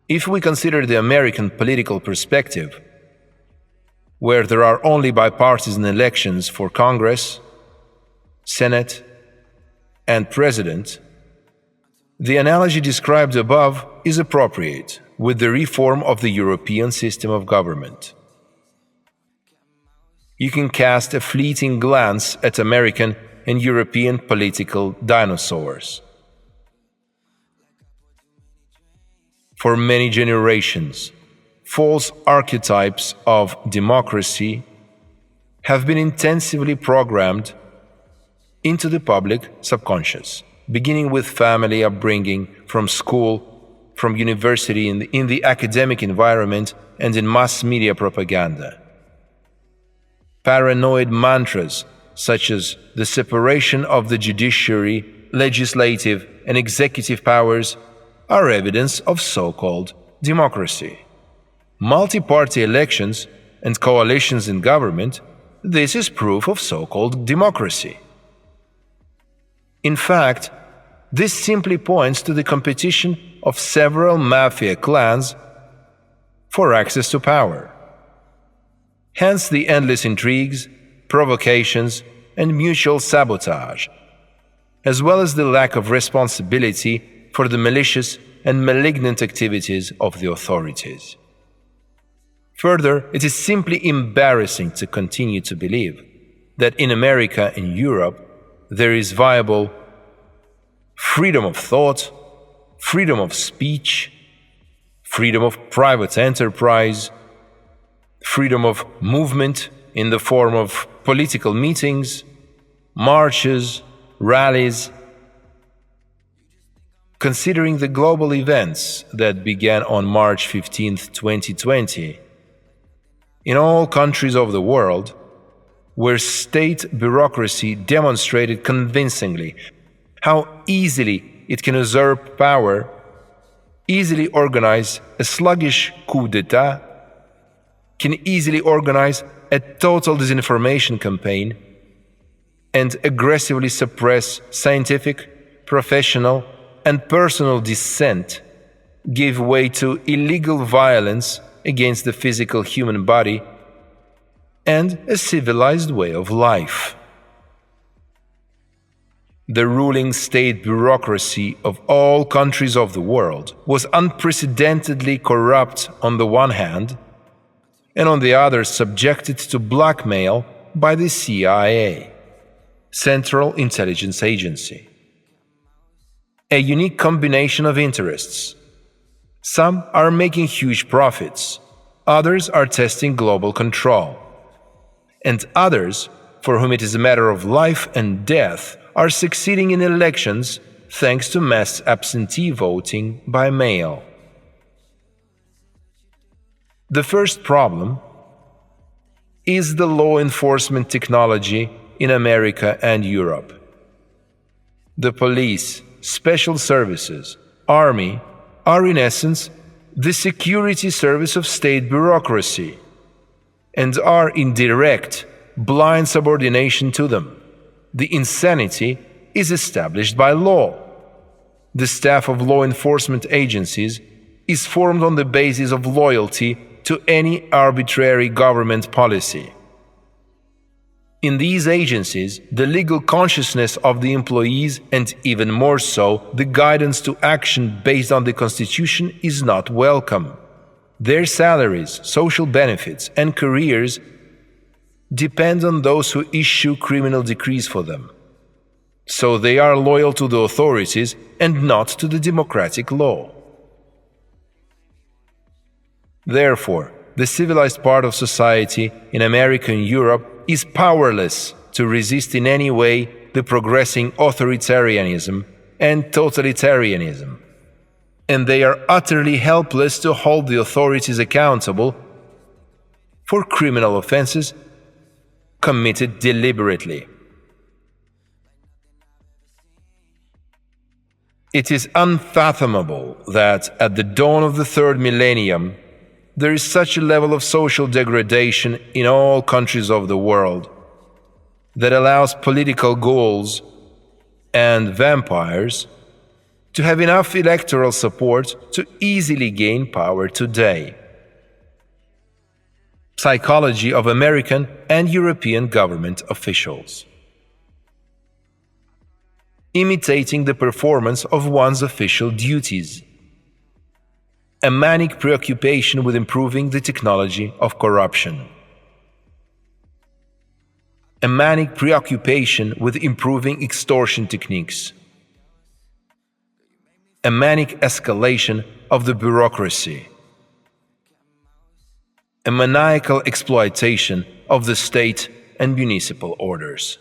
If we consider the American political perspective, where there are only bipartisan elections for Congress, Senate, and President, the analogy described above is appropriate with the reform of the European system of government. You can cast a fleeting glance at American and European political dinosaurs. For many generations, false archetypes of democracy have been intensively programmed into the public subconscious, beginning with family upbringing, from school, from university, in the academic environment, and in mass media propaganda. Paranoid mantras such as the separation of the judiciary, legislative, and executive powers are evidence of so-called democracy. Multi-party elections and coalitions in government, this is proof of so-called democracy. In fact, this simply points to the competition of several mafia clans for access to power. Hence the endless intrigues, provocations, and mutual sabotage, as well as the lack of responsibility for the malicious and malignant activities of the authorities. Further, it is simply embarrassing to continue to believe that in America and Europe there is viable freedom of thought, freedom of speech, freedom of private enterprise, freedom of movement in the form of political meetings, marches, rallies. Considering the global events that began on March 15, 2020, in all countries of the world, where state bureaucracy demonstrated convincingly how easily it can usurp power, easily organize a sluggish coup d'etat, can easily organize a total disinformation campaign, and aggressively suppress scientific, professional, and personal dissent, give way to illegal violence against the physical human body and a civilized way of life. The ruling state bureaucracy of all countries of the world was unprecedentedly corrupt on the one hand, and on the other subjected to blackmail by the CIA, Central Intelligence Agency. A unique combination of interests. Some are making huge profits, others are testing global control, and others, for whom it is a matter of life and death, are succeeding in elections thanks to mass absentee voting by mail. The first problem is the law enforcement technology in America and Europe. The police, special services, army are in essence the security service of state bureaucracy and are in direct, blind subordination to them. The insanity is established by law. The staff of law enforcement agencies is formed on the basis of loyalty to any arbitrary government policy. In these agencies, the legal consciousness of the employees, and even more so, the guidance to action based on the Constitution, is not welcome. Their salaries, social benefits, and careers depend on those who issue criminal decrees for them. So they are loyal to the authorities and not to the democratic law. Therefore, the civilized part of society in America and Europe is powerless to resist in any way the progressing authoritarianism and totalitarianism, and they are utterly helpless to hold the authorities accountable for criminal offenses committed deliberately. It is unfathomable that at the dawn of the third millennium, there is such a level of social degradation in all countries of the world that allows political ghouls and vampires to have enough electoral support to easily gain power today. Psychology of American and European government officials. Imitating the performance of one's official duties. A manic preoccupation with improving the technology of corruption. A manic preoccupation with improving extortion techniques. A manic escalation of the bureaucracy. A maniacal exploitation of the state and municipal orders.